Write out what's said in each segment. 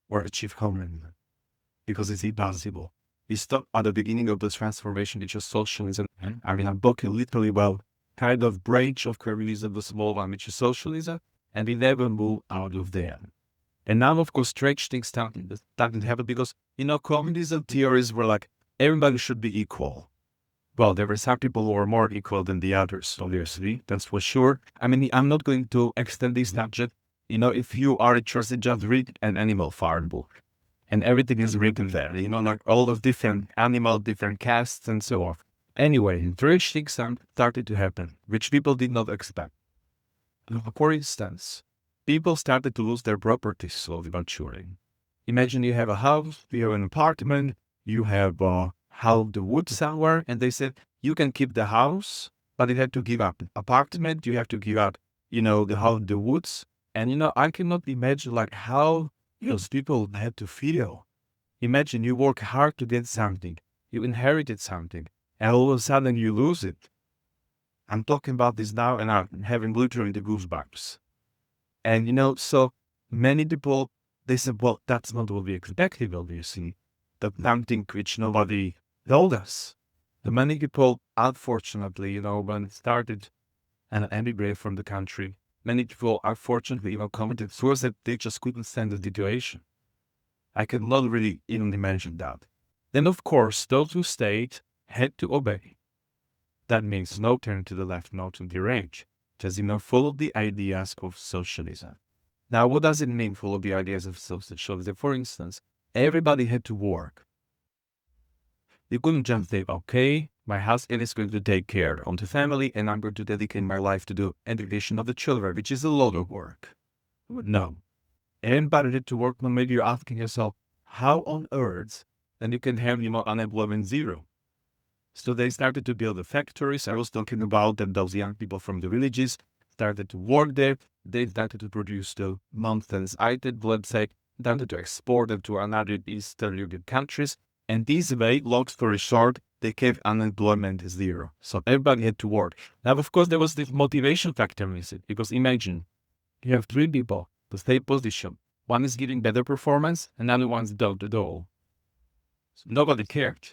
or achieve harmony because it's impossible. We stop at the beginning of the transformation into socialism. I mean, I'm talking literally about kind of branch of communism, the small one, which is socialism, and we never move out of there. And now, of course, strange things started to happen because, communism theories were like, everybody should be equal. Well, there were some people who were more equal than the others, obviously, that's for sure. I mean, I'm not going to extend this subject. If you are interested, just read an animal farm book. And everything is written there, like all of different animal, different castes, and so on. Anyway, strange things started to happen, which people did not expect. For instance, people started to lose their properties slowly but surely. Imagine you have a house, you have an apartment, you have how the wood somewhere, and they said you can keep the house, but you have to give up apartment. You have to give up, the house, the woods, and I cannot imagine like how those people had to feel. Imagine you work hard to get something, you inherited something, and all of a sudden you lose it. I'm talking about this now, and I'm having literally the goosebumps. And so many people, they said, well, that's not what we expected, obviously. That's something which nobody told us. The many people, unfortunately, when it started and emigrate from the country, many people, unfortunately, committed suicide. They just couldn't stand the situation. I cannot really even imagine that. Then, of course, those who stayed had to obey. That means no turn to the left, no to the right. Just, follow the ideas of socialism. Now, what does it mean, follow the ideas of socialism? For instance, everybody had to work. You couldn't just say, okay, my husband is going to take care of the family and I'm going to dedicate my life to the education of the children, which is a lot of work. No. Everybody had to work. Maybe you're asking yourself, how on earth then you can have, unemployment zero? So they started to build the factories. I was talking about that those young people from the villages started to work there. They started to produce the nonsense items, let's say, started to export them to another Eastern European countries. And this way, long story short, they kept unemployment zero. So everybody had to work. Now, of course, there was this motivation factor missing because imagine you have three people, the same position. One is giving better performance, another one's don't at all. So nobody cared.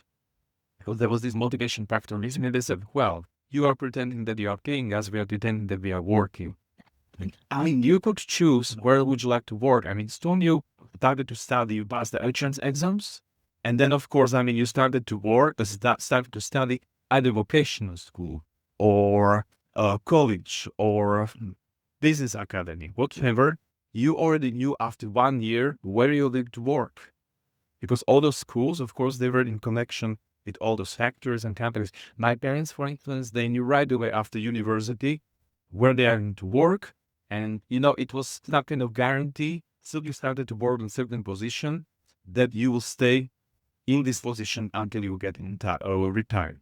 Because there was this motivation factor missing, and they said, well, you are pretending that you are paying us, we are pretending that we are working. I mean, you could choose where would you like to work. I mean, soon you started to study, you passed the entrance exams, and then, of course, you started to work, started to study either vocational school or college or business academy, whatever. You already knew after 1 year where you lived to work. Because all those schools, of course, they were in connection with all those factories and companies. My parents, for instance, they knew right away after university where they are going to work. And, it was not kind of guarantee. So you started to work in a certain position that you will stay in this position until you get retired.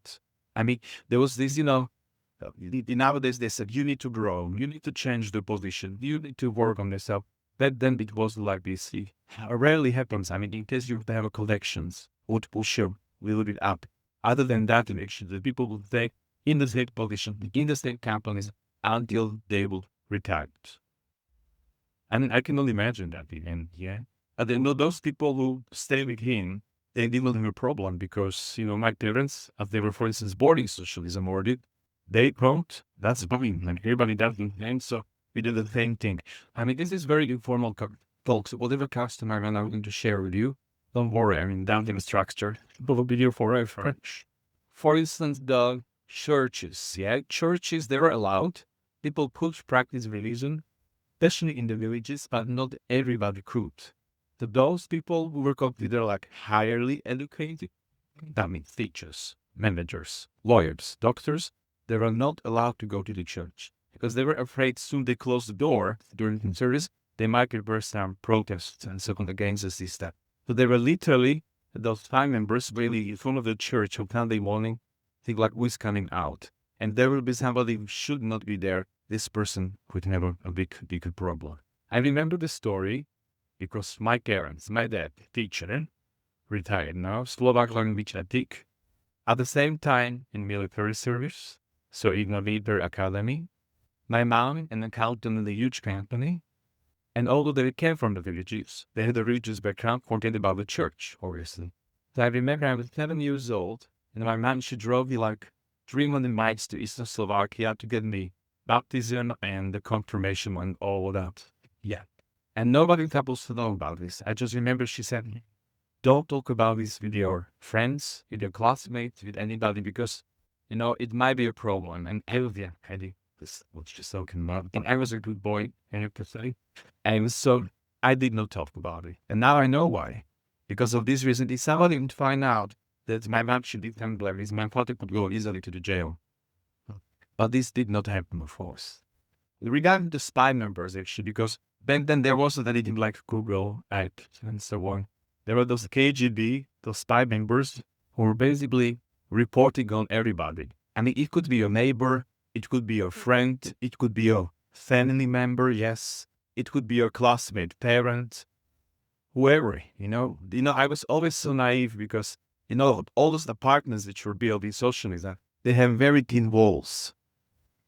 I mean, there was this, nowadays they said, you need to grow, you need to change the position, you need to work on yourself. But then it was like this. It rarely happens. I mean, in case you have collections, would push you a little bit up. Other than that, actually, the people will stay in the same position, in the same companies until they will retire. I mean, I can only imagine that. And yeah, and then those people who stay with him, they didn't have a problem because, my parents, as they were, for instance, born in socialism already, they wrote, that's fine. And everybody does the same. So we did the same thing. I mean, this is very informal talk. So whatever customer I'm going to share with you, don't worry. I mean, down in the structure, people will be here forever. For instance, the churches. Yeah, churches, they were allowed. People could practice religion, especially in the villages, but not everybody could. So those people who were considered like highly educated, that means teachers, managers, lawyers, doctors, they were not allowed to go to the church because they were afraid soon they close the door during the service, they might reverse some protests and so on against the system. So they were literally, those family members really in front of the church on Sunday morning, think like who's coming out. And there will be somebody who should not be there. This person could have a big problem. I remember the story because my parents, my dad, teacher, retired now, Slovak language ethic, at the same time in military service, so in a military academy. My mom, an accountant in a huge company. And although they came from the villages, they had a religious background, forget about the church, obviously. So I remember I was 7 years old, and my mom, she drove me like 300 miles to Eastern Slovakia to get me baptism and the confirmation and all that. Yeah. And nobody was supposed to know about this. I just remember she said, don't talk about this with your friends, with your classmates, with anybody, because, it might be a problem. And I was, yeah, I did this, was just so about. And I was a good boy, and you could say. And so I did not talk about it. And now I know why. Because of this reason, if somebody would find out that my mom, she did temple this, my father could go easily to the jail. But this did not happen, of course. Regarding the spy numbers, actually, because back then there wasn't anything like Google and so on. There were those KGB, those spy members, who were basically reporting on everybody. I mean, it could be your neighbor, it could be your friend, it could be your family member, yes. It could be your classmate, parent, whoever, I was always so naive because, all those apartments that were built in socialism, they have very thin walls.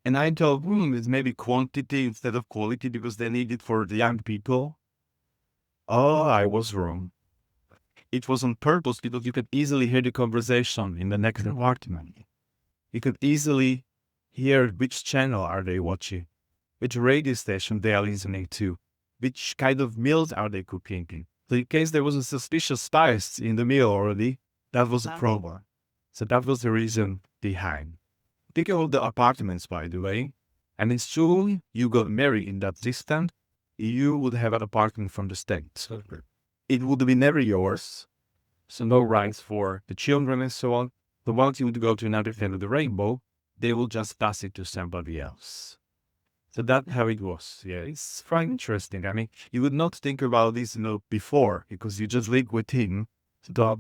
And I thought, it's maybe quantity instead of quality because they need it for the young people. Oh, I was wrong. It was on purpose because you could easily hear the conversation in the next apartment. You could easily hear which channel are they watching, which radio station they are listening to, which kind of meals are they cooking. So in case there was a suspicious spice in the meal already, that was a problem. So that was the reason behind. Think of the apartments, by the way. And as soon you got married in that system, you would have an apartment from the state. It would be never yours. So no rights for the children and so on. But once you would go to another end of the rainbow, they will just pass it to somebody else. So that's how it was. Yeah, it's quite interesting. I mean, you would not think about this, before because you just live with him. So,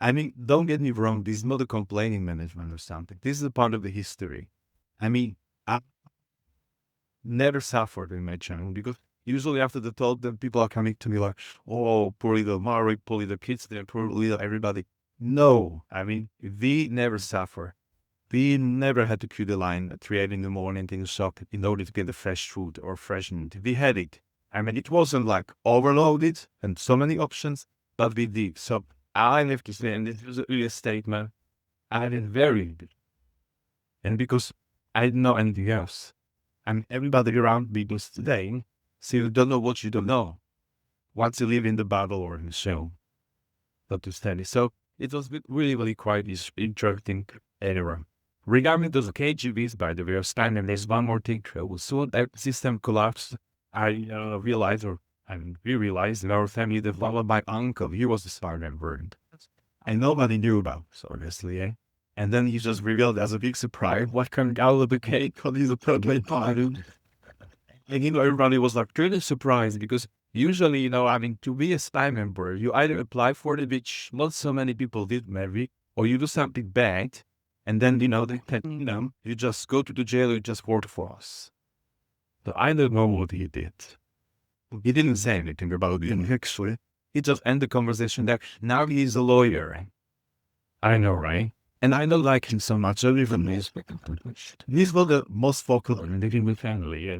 I mean, don't get me wrong. This is not a complaining management or something. This is a part of the history. I mean, I never suffered in my channel because usually after the talk, then people are coming to me like, oh, poor little Mari, poor little kids there, poor little everybody. No, I mean, we never suffer. We never had to queue the line at 3 in the morning in the shop in order to get the fresh food or fresh meat. We had it. I mean, it wasn't like overloaded and so many options, but we did. So I have to say, and this was a real statement, I did very good. And because I didn't know anything else. And everybody around me was today, so you don't know what you don't know. Once you live in the battle or in the show, not to study. So it was really, really quite interesting era. Regarding those KGBs, by the way, of Stein, and there's one more thing. So that system collapsed, we realized in our family that one of my uncle, he was a spy member. And nobody knew about, so obviously, eh? And then he just revealed as a big surprise what came out of the cake when he's a perfect pilot. And everybody was like really surprised because usually, to be a spy member, you either apply for it, which not so many people did, maybe, or you do something bad, and then, you just go to the jail, you just work for us. So I don't know what he did. He didn't say anything about it, actually. He just ended the conversation there. Now he's a lawyer. I know, right? And I don't like him so much. He's not the most vocal in the human family. Yeah.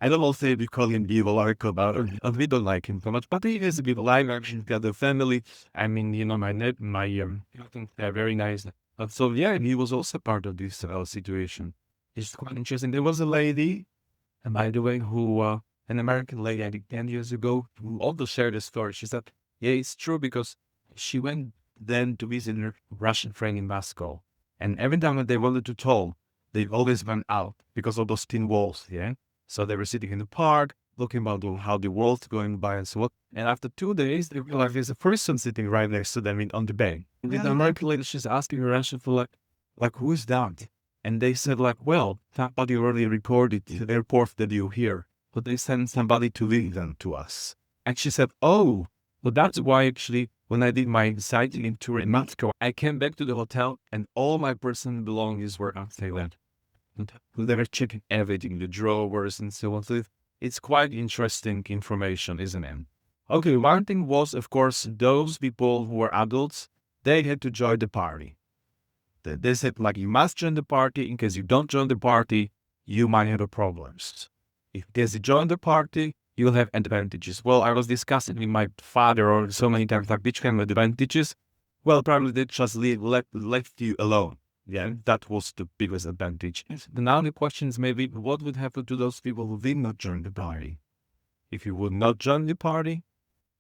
I don't know if we call him evil like about it. We don't like him so much, but he is a bit alive. Actually, got a family. I mean, they're very nice. So yeah, he was also part of this situation. It's quite interesting. There was a lady, and by the way, who an American lady, I think 10 years ago, who also shared a story. She said, yeah, it's true because she went then to visit her Russian friend in Moscow. And every time that they wanted to talk, they always went out because of those thin walls, yeah? So they were sitting in the park, looking about how the world's going by and so on. And after 2 days, they realized there's a person sitting right next to them on the bed. And the American lady, she's asking her Russian for like, who is that? And they said well, somebody already reported to the airport that you're here. But they sent somebody to lead them to us. And she said, oh, well, that's why actually when I did my sightseeing tour in Moscow, I came back to the hotel and all my personal belongings were outside that. They were checking everything, the drawers and so on. So it's quite interesting information, isn't it? Okay, one thing was, of course, those people who were adults, they had to join the party. They said, you must join the party. In case you don't join the party, you might have problems. If there's a join the party, you'll have advantages. Well, I was discussing with my father or so many times, like, which kind of advantages? Well, probably they just left you alone. Yeah, that was the biggest advantage. Now the question is maybe what would happen to those people who did not join the party? If you would not join the party,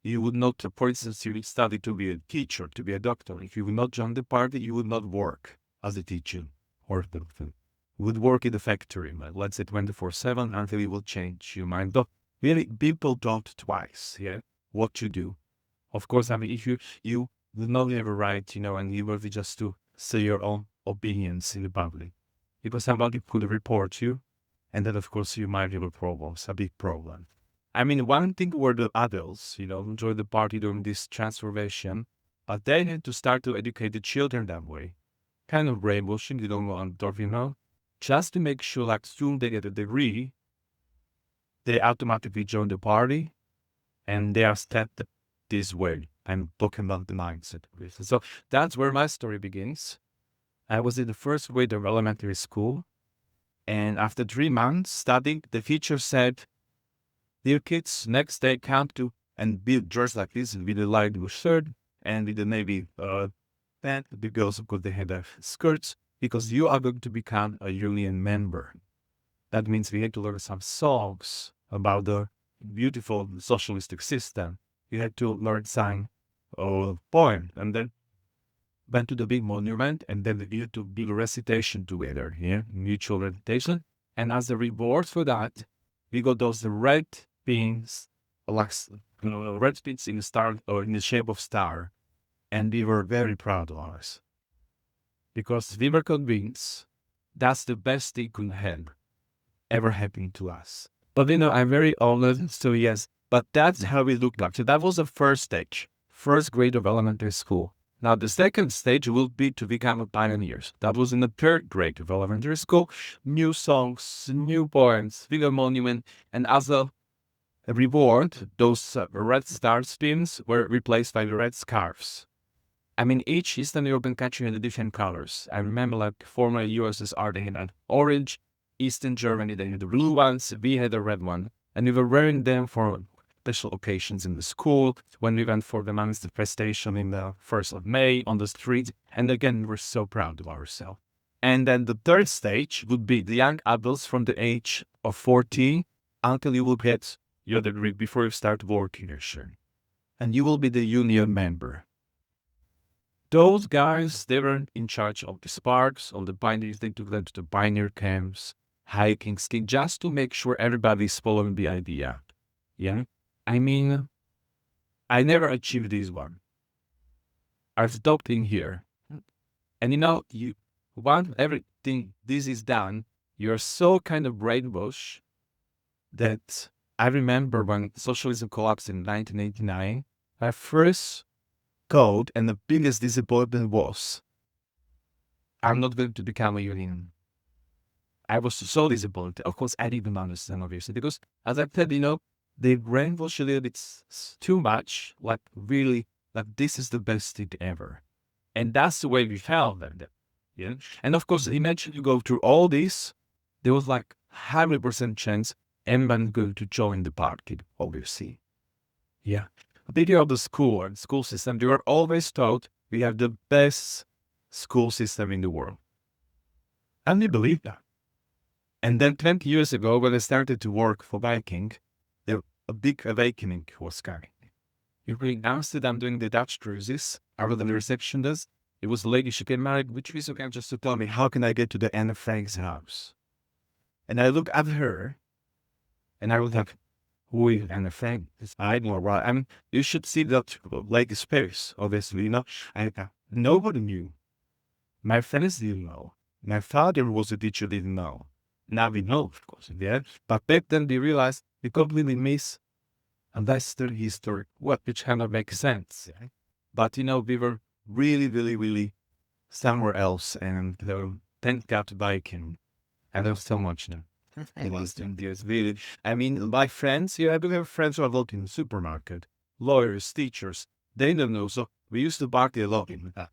you would not, for instance, you would study to be a teacher, to be a doctor. If you would not join the party, you would not work as a teacher or doctor. You would work in the factory, let's say 24/7 until you will change your mind. But really, people don't twice, yeah, what to do. Of course, I mean, if you will not have a right, and you will be just to say your own opinions in the public. Because somebody could report you, and then, of course, you might have a big problem. I mean, one thing were the adults, enjoy the party during this transformation, but they had to start to educate the children that way. Kind of brainwashing, you don't want, just to make sure, like, soon they get a degree, they automatically join the party, and they are stepped this way. I'm talking about the mindset. So that's where my story begins. I was in the first grade of elementary school, and after 3 months studying, the teacher said, "Dear kids, next day come to and be dressed like this with a light blue shirt and with a navy pant." The girls, of course, they had skirts because you are going to become a union member. That means we had to learn some songs about the beautiful socialistic system. You had to learn some poem, and then went to the big monument, and then we had to do a recitation together, mutual recitation. And as a reward for that, we got those red pins, like red pins in a star or in the shape of star, and we were very proud of us because we were convinced that's the best thing could have ever happened to us. But I'm very honored, so yes. But that's how we looked like. So that was the first stage, first grade of elementary school. Now the second stage will be to become a pioneers. That was in the third grade of elementary school. New songs, new poems, bigger monument, and as a reward, those red star spins were replaced by the red scarves. I mean, each Eastern European country had different colors. I remember, like, former USSR, they had an orange. Eastern Germany, they had the blue ones. We had a red one. And we were wearing them for special occasions in the school, when we went for the manifestation in the 1st of May on the street. And again, we're so proud of ourselves. And then the third stage would be the young adults from the age of 14 until you will get your degree before you start working, sure. And you will be the union member. Those guys, they were in charge of the sparks, of the pioneers. They took them to the pioneer camps, hiking, skiing, just to make sure everybody's following the idea. Yeah. I mean, I never achieved this one. I stopped in here. And once everything this is done, you're so kind of brainwashed that I remember when socialism collapsed in 1989, my first code and the biggest disappointment was, I'm not going to become a union. I was so disappointed. Of course, I didn't understand, obviously, because as I said, they brainwash a little bit too much, like really, like this is the best thing ever. And that's the way we felt them. Yeah. And of course, imagine you go through all this, there was like 100% chance everyone's going to join the party, obviously. Yeah. Thinking of the school and school system, they were always taught we have the best school system in the world. And they believe that. And then 20 years ago, when I started to work for Viking, a big awakening was coming. In Amsterdam, doing the Dutch cruises, I was the receptionist. It was a lady, she came married, which was okay, just to tell me, how can I get to the Anne Frank's house? And I look at her, and I was like, who is Anne Frank? I don't know, right? I mean, you should see that lady's face, obviously, nobody knew. My friends didn't know. My father was a teacher, didn't know. Now we know, of course, yeah. But back then they realized we completely miss, and that's the history, which kind of makes sense. Yeah? But we were really, really, really somewhere else, and thank God to Viking. And there's so much now. It was really. I mean, my friends, I do have friends who are working in the supermarket, lawyers, teachers. They don't know, so we used to party a lot in that.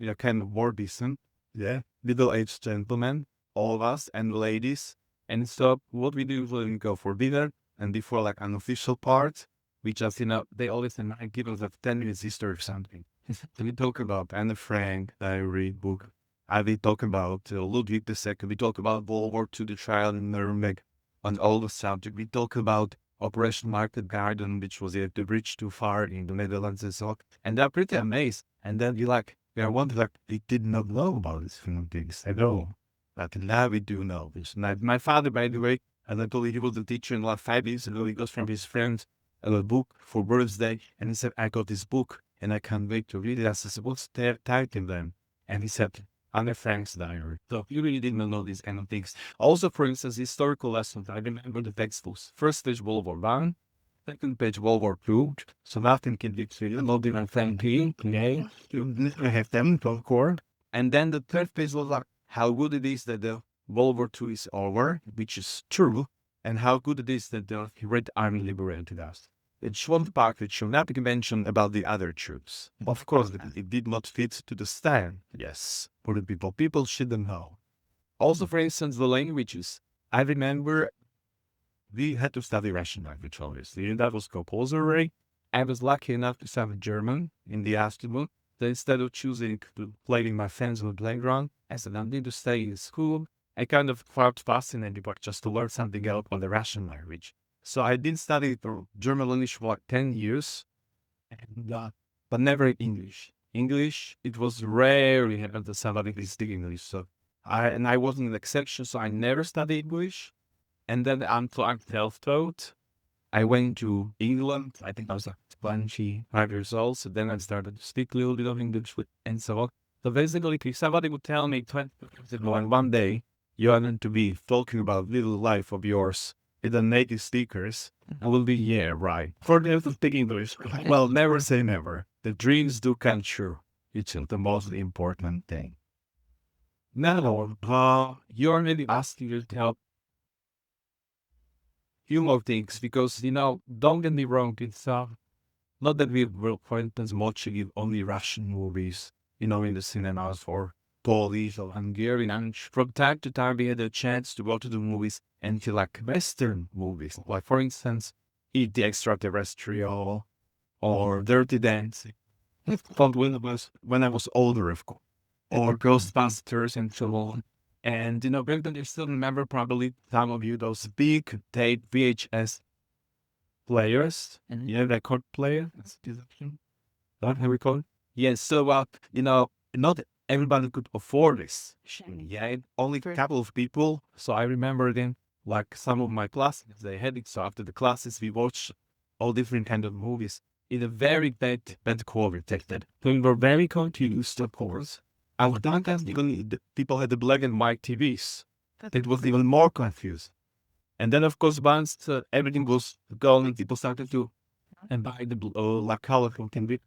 We are kind of more decent, yeah, middle-aged gentlemen, all of us, and ladies. And so what we do is we go for dinner, and before like an official part, we just, they always give us a 10 minutes history of something. So we talk about Anne Frank diary book. We talk about Ludwig II. We talk about World War II, the trial in Nuremberg, on all the subject. We talk about Operation Market Garden, which was the bridge too far in the Netherlands and so on. And they're pretty amazed. And then we are wondering, like, we did not know about these things at all. But now we do know this. My father, by the way, as I told you, he was a teacher in like 5 years ago. He got from his friend a book for birthday, and he said, I got this book, and I can't wait to read it. I said, what's the title then? And he said, Anne Frank's diary. So you really didn't know these kind of things. Also, for instance, historical lessons. I remember the textbooks. First page, World War One. Second page, World War II. So nothing can be clear. Not even thinking. Okay. You have them, of course. And then the third page was like how good it is that the World War II is over, which is true, and how good it is that the Red Army liberated us. It's one part which should not be mentioned about the other troops. Of course, it did not fit to the stand. Yes, for the people. People shouldn't know. Also, for instance, the languages. I remember we had to study Russian language, obviously, and that was compulsory. I was lucky enough to study German in the afternoon. So instead of choosing to play with my friends on the playground, I said, I need to stay in school. I kind of felt fascinated but just to learn something else on the Russian language. So I did study German language for like 10 years, and, but never English. English, it was rarely happened that somebody could speak English. So I wasn't an exception, so I never studied English. And then until I'm self-taught, I went to England. I think I was like 25 years old. So then I started to speak a little bit of English and so on. So basically, if somebody would tell me 20 years ago, and one day you are going to be talking about little life of yours with the native speakers, I will be, yeah, right. For them to speak English, well, never say never. The dreams do come true. It's the most important thing. Now, you're maybe asking yourself humor things because, don't get me wrong, it's not that we will, for instance, watching only Russian movies, in the cinemas or Polish or Hungarian. And from time to time, we had a chance to go to the movies and feel like Western movies, like, for instance, Eat the Extraterrestrial or Dirty Dancing. But when I was older, of course, or Ghostbusters and so on. And, back then you still remember probably some of you those big tape VHS players, and record player. Is that how we call it? Yes. So, not everybody could afford this. Yeah, only a couple of people. So I remember then, like some of my classmates, they had it. So after the classes, we watched all different kind of movies in a very bad quality. So we were very confused, of course. And sometimes even the people had the black and white TVs. It was even more confused. And then, of course, once everything was gone, people started to buy the like colorful TV.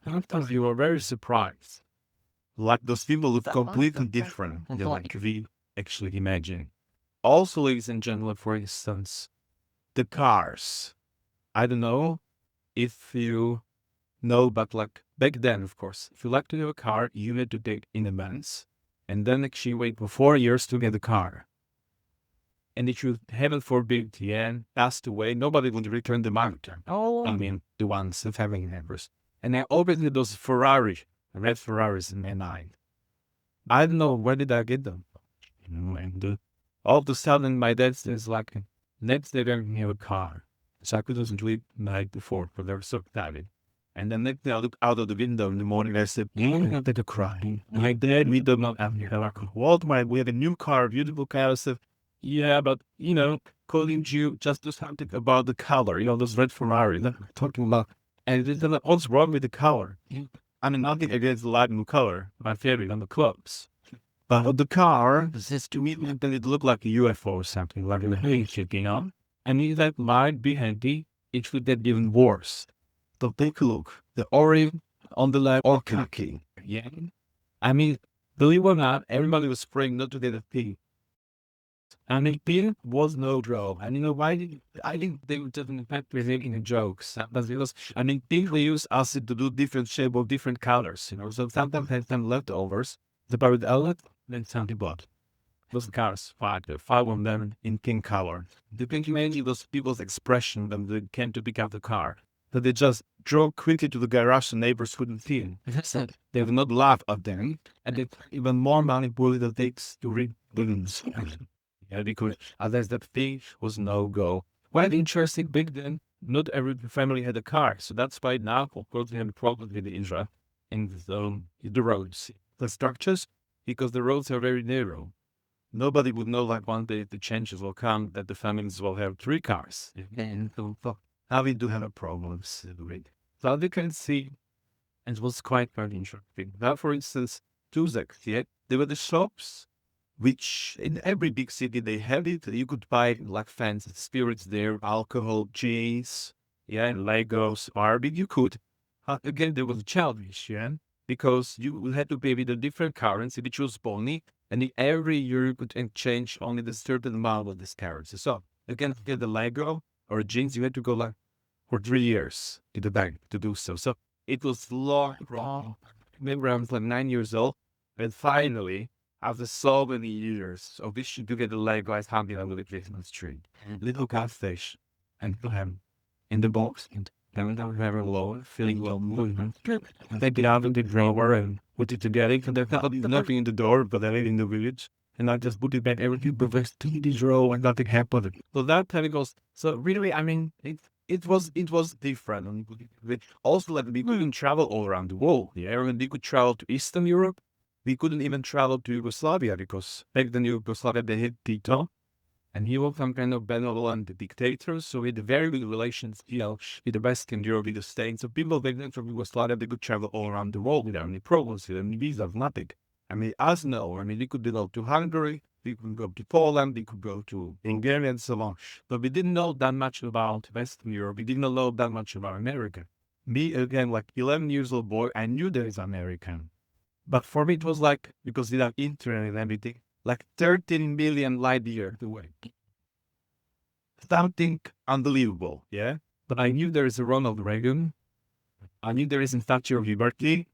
Sometimes you were very surprised. Like those people look completely different than like we actually imagine. Also, ladies and gentlemen, for instance, the cars. I don't know if you know, but like back then, of course, if you like to have a car, you had to take in advance and then actually wait for 4 years to get a car. And if you, heaven forbid, passed away, nobody would return the money. I mean, the ones of having members. And I always did those red Ferraris in my mind. I don't know, where did I get them? And all of a sudden, my dad says, like, next day, they're going to have a car. So I couldn't sleep the night before, but they were so excited. And then next day, I looked out of the window in the morning, I said, I'm going to cry. My dad, we do not have a car. What? We have a new car, beautiful car. I said, yeah, but, calling you just do something about the color, those red Ferrari that we're talking about. And what's wrong with the color? I mean, nothing against the light blue color, my favorite on the clubs. But the car, says to me, it looked like a UFO or something, like a plane, And if that might be handy, it would get even worse. So take a look. The orange on the left or khaki. Yeah. I mean, believe it or not, everybody was praying not to get a pig. And the pig was no joke. And why I think they were just in fact making jokes. That's because, pig they use acid to do different shape of different colors, So sometimes have some leftovers. The buried outlet, then something bought. those cars, five of them in pink color. You can imagine those people's expression when they came to pick up the car. So they just drove quickly to the garage, the neighbors couldn't see it. As I said, they would not laugh at them, and they even more manipulative takes to read balloons. Yeah, because otherwise that thing was no go. Well, interesting, back then, not every family had a car, so that's why now, of course, we have a problem with the Israel and the roads, the structures, because the roads are very narrow. Nobody would know like one day the changes will come that the families will have 3 cars. And so now we do have a problem. So you can see, and it was quite very interesting. Now, for instance, TukTuk, yeah, there were the shops which in every big city they have it. You could buy like fancy spirits there, alcohol, cheese, yeah, Legos, Barbie. You could. Again, there was a challenge, yeah, because you had to pay with a different currency, which was bony, and every year you could exchange only the certain amount of this currency. So again, to get the Lego or jeans, you had to go like for 3 years to the bank to do so. So it was long. Maybe I was like 9 years old, and finally, after so many years of wishing to get a Lego, I found it on the Christmas tree. Little gas station, and put him in the box, and then down very low, feeling well movement. And take it out of the drawer and put it together, and there's nothing in the door, but I live in the village. And I just put it back, everything perfect to the drawer, and nothing happened. So that time it goes. So really, I mean, it was different. And also, like we couldn't travel all around the world. Yeah, and we could travel to Eastern Europe. We couldn't even travel to Yugoslavia because back then Yugoslavia they had Tito, and he was some kind of benevolent dictator. So we had very good relations, you know, with the Western Europe, with the States. So people back then from Yugoslavia they could travel all around the world without any problems, without any visas, nothing. I mean, us no. I mean, we could go to Hungary, we could go to Poland, we could go to Hungary and so on. But we didn't know that much about Western Europe. We didn't know that much about America. Me, again, like 11 years old boy, I knew there is American. But for me, it was like, because without internet and everything, like 13 million light years away. Something unbelievable, yeah? But I knew there is a Ronald Reagan. I knew there is a Statue of Liberty.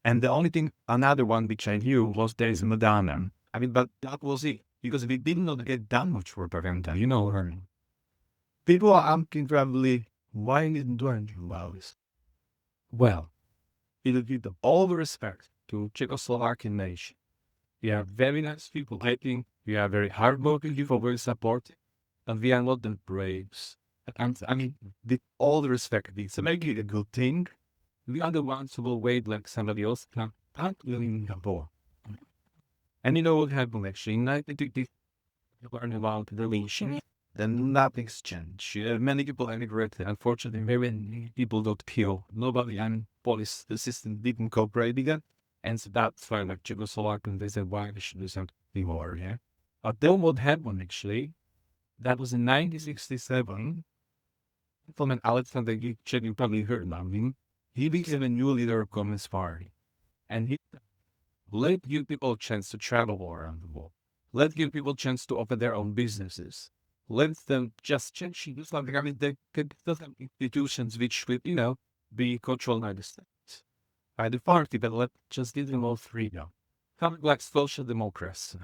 And the only thing, another one which I knew was there is Madonna. I mean, but that was it. Because we did not get that much propaganda, you know. People are asking probably, why didn't do anything about this? Well, with all the respect to Czechoslovakian nation, we are very nice people. I think we are very hardworking people, very supportive, and we are not the braves. And I mean, with all the respect, it's making a good thing. We are the ones who will wait like somebody else can't really support. And you know what happened actually? In 1950, you learn about the relation. Then nothing's changed. Many people emigrated. Unfortunately, very many people got killed. Nobody, I mean, police, the system didn't cooperate with that. And so that's why, like, Czechoslovakia, they said, why we should do something more, yeah? But then what happened, actually, that was in 1967. Gentleman Alexander Czech, you probably heard about him. He became a new leader of Communist Party. And he let give people a chance to travel all around the world. Let give people a chance to open their own businesses. Let them just change something. I mean, they could have institutions which would, you know, be controlled by the state, by the party, but let just give them all freedom. Something like social democracy.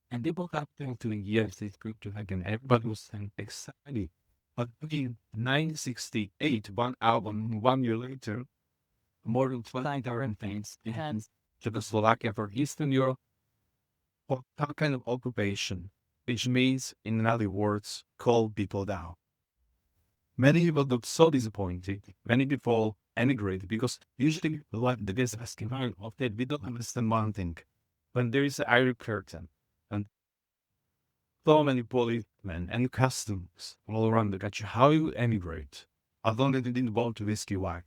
And people have to yes, it's good to have and everybody was excited. But in 1968, one album, 1 year later, more than 20,000 things in Czechoslovakia for Eastern Europe, for some kind of occupation, which means, in other words, call people down. Many people got so disappointed. Many people emigrated because usually like the business environment of that we don't understand one thing. When there is an iron curtain and so many policemen and customs all around the country, how you emigrate? As long as you didn't want to risk your life.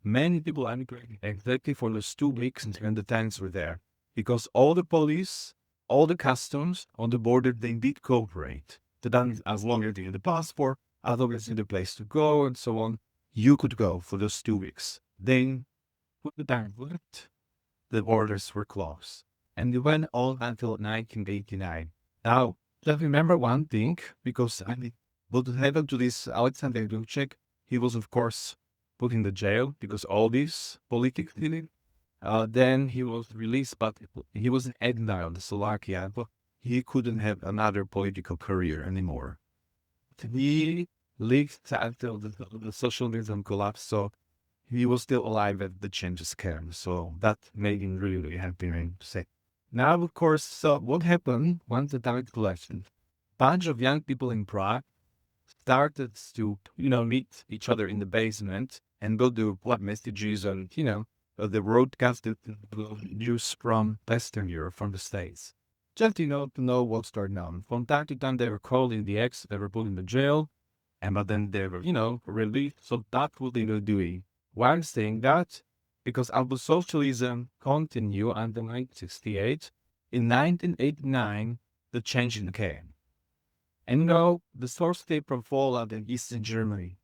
Many people emigrated exactly for those 2 weeks when the tanks were there. Because all the police, all the customs on the border, they did cooperate. Then as long as you had the passport, as long as you had a place to go and so on, you could go for those 2 weeks. Then, when the time left, the borders were closed. And it went on until 1989. Now, just remember one thing, because I mean, what happened to this Alexander Dubček, he was of course put in the jail because all this politics did it. Then he was released, but he was an exile in Slovakia. But he couldn't have another political career anymore. He lived until the socialism collapsed, so he was still alive at the changes came. So that made him really, really happy to say. Now, of course, so what happened once the time collection? Bunch of young people in Prague started to, meet each other in the basement and go to what messages and, the broadcasted news from Western Europe, from the States. Just, to know what's going on. From time to time, they were called in the X, they were put in the jail, but then they were, released. So that's what they were doing. Why I'm saying that? Because although socialism continued until 1968, in 1989, the change came. And the source came from Poland and Eastern Germany.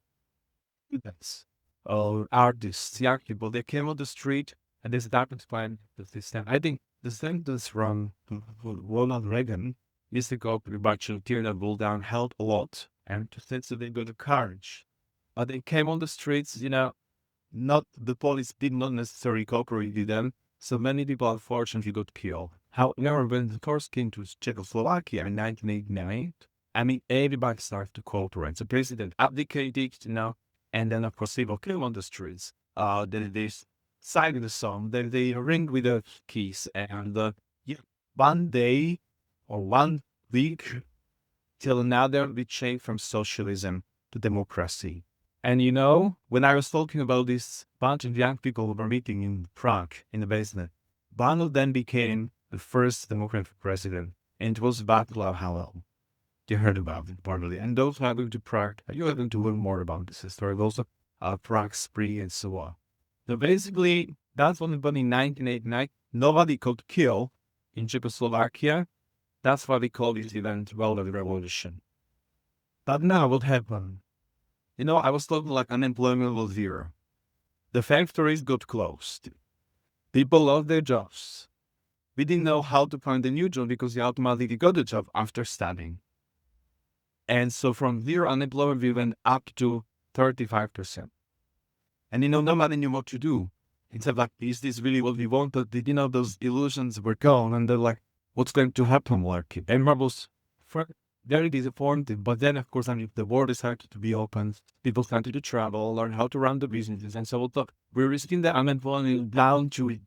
Students, artists, young people, they came on the street and they started to find the system. I think the sentence from Ronald Reagan is to go pretty much to tear that wall down helped a lot. And to sense that they got the courage. But they came on the streets, not the police did not necessarily cooperate with them. So many people unfortunately got killed. However, when the course came to Czechoslovakia in 1989, everybody started to cooperate. The president abdicated, and then of course people came on the streets. Then they sang the song, then they ring with the keys, and one day or 1 week till another, we changed from socialism to democracy. And when I was talking about this bunch of young people who were meeting in Prague in the basement, one of them became the first Democratic president, and it was Václav Havel. You heard about it probably. And those who are going to Prague, you are going to learn more about this history, also Prague Spree and so on. So basically, that's what happened in 1989. Nobody could kill in Czechoslovakia. That's why we call this event the Revolution. But now what happened? I was talking like unemployment was zero. The factories got closed. People lost their jobs. We didn't know how to find a new job because you automatically got a job after studying. And so from zero unemployment, we went up to 35%. And nobody knew what to do. It's like, is this really what we want? But those illusions were gone, and they're like, what's going to happen? Like, everyone was very disappointed. But then, of course, the world started to be open. People started to travel, learn how to run the businesses. And so we're risking the unemployment down to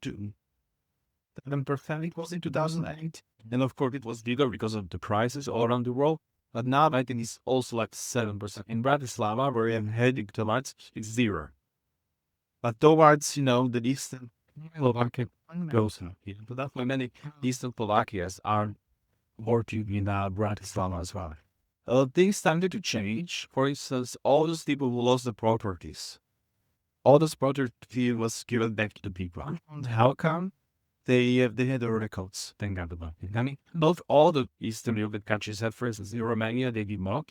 7% it was in 2008. And of course, it was bigger because of the prices all around the world. But now I think it's also like 7%. In Bratislava, where I'm heading towards, it's zero. But towards, the eastern Slovakia goes up. But that's why many eastern Slovakias are working in Bratislava as well. Things started to change. For instance, all those people who lost the properties, all those property was given back to the people. And how come? They had the records. Thank God about it. Not all the Eastern European countries had, for instance, in Romania, they did not.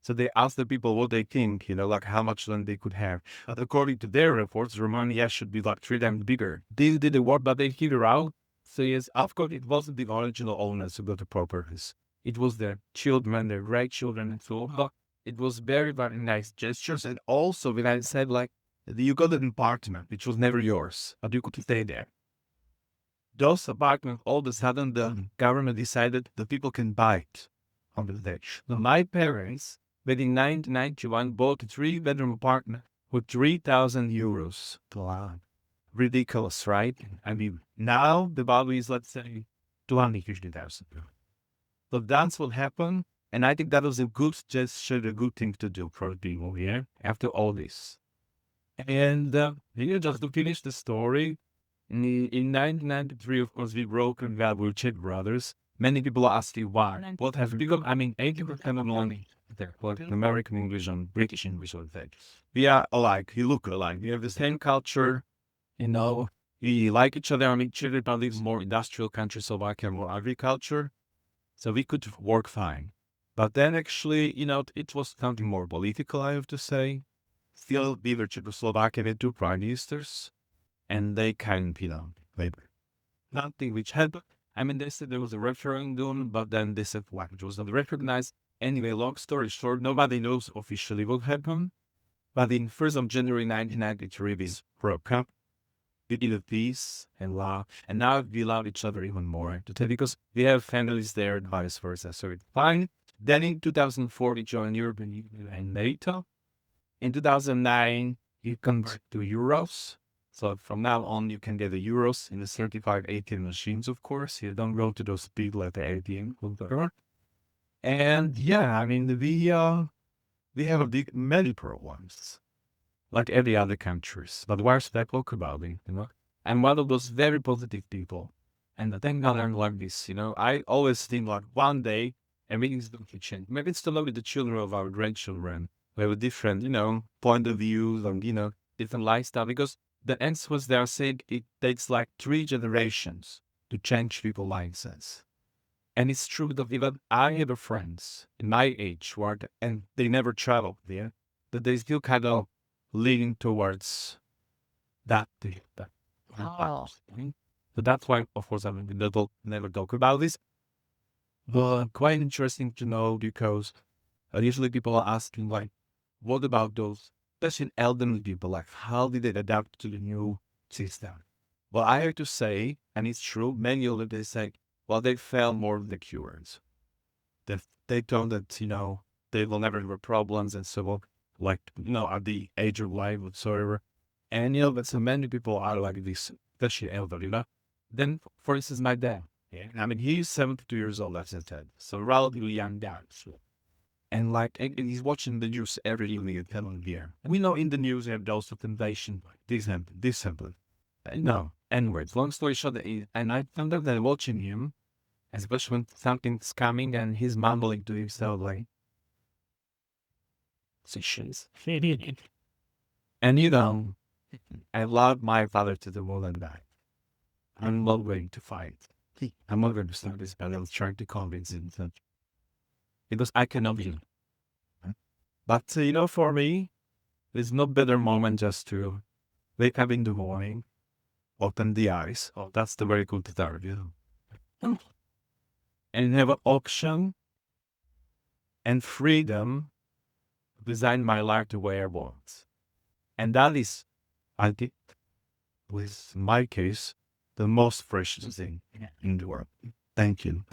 So they asked the people what they think, like how much land they could have. But according to their reports, Romania should be like 3 times bigger. They did the work, but they figured out. So yes, of course, it wasn't the original owners who got the properties. It was their children, their grandchildren, and so on. But it was very, very nice gestures. And also, when I said, you got an apartment, which was never yours, but you could stay there. Those apartments, all of a sudden, the government decided the people can buy it on the day. So my parents, when in 1991, bought a 3-bedroom apartment for 3,000 euros. Wow. Ridiculous, right? Now the value is, let's say, 250,000. So that's what happened. And I think that was a good gesture, a good thing to do for people here after all this. And just to finish the story, in 1993, of course, we broke and we were Czech brothers. Many people ask you why. What have become? 80% of money there, like American English and British English, or that. We are alike. We look alike. We have the same culture. We like each other. Czech Republic is more industrial country, Slovakia more agriculture. So we could work fine. But then actually, it was something more political, I have to say. Still, we were Czechoslovakia with 2 prime ministers. And they kind of, labor. Nothing which happened. They said there was a referendum, but then they said, it was not recognized. Anyway, long story short, nobody knows officially what happened. But in 1st of January 1993, this broke up. we needed peace and love, and now we love each other even more because we have families there and vice versa. So it's fine. Then in 2004, we joined European Union and NATO. In 2009, you convert to euros. So from now on, you can get the euros in the certified ATM machines, of course. You don't go to those people at the ATM. And yeah, I mean, we have a big many problems, like every other countries. But why should I talk about it, you know? I'm one of those very positive people. And I think I learned like this, you know? I always think like one day, everything's going to change. Maybe it's still with the children of our grandchildren. We have a different, point of views and, different lifestyle. Because the answer was there saying it takes like 3 generations to change people's mindsets. And it's true that even I have friends in my age who are, and they never traveled there, that they still kind of leaning towards that. Oh. So that's why, of course, I never talk about this. But quite interesting to know because usually people are asking, like, what about those, especially elderly people, like, how did they adapt to the new system? Well, I have to say, and it's true, many of them, they say, well, they felt more of the cures. They told that, they will never have problems and so on, like, at the age of life whatsoever. And, but so many people are like this, especially elderly, Then, for instance, my dad, I mean, he's 72 years old, as I said, so relatively young dad. So. And like, and he's watching the news every evening at 10 here. And we know in the news they have those of temptation, like this happened. No. Anyways, long story short, and I found out that watching him, especially when something's coming and he's mumbling to himself like, "Sessions." And I love my father to the more than that. I'm not going to fight. I'm not going to start this battle trying to convince him that because I cannot be. But for me, there's no better moment just to wake up in the morning, open the eyes. Oh, that's the very good start, and have an option and freedom to design my life the way I want. And that is, I think, with my case, the most precious thing in the world. Thank you.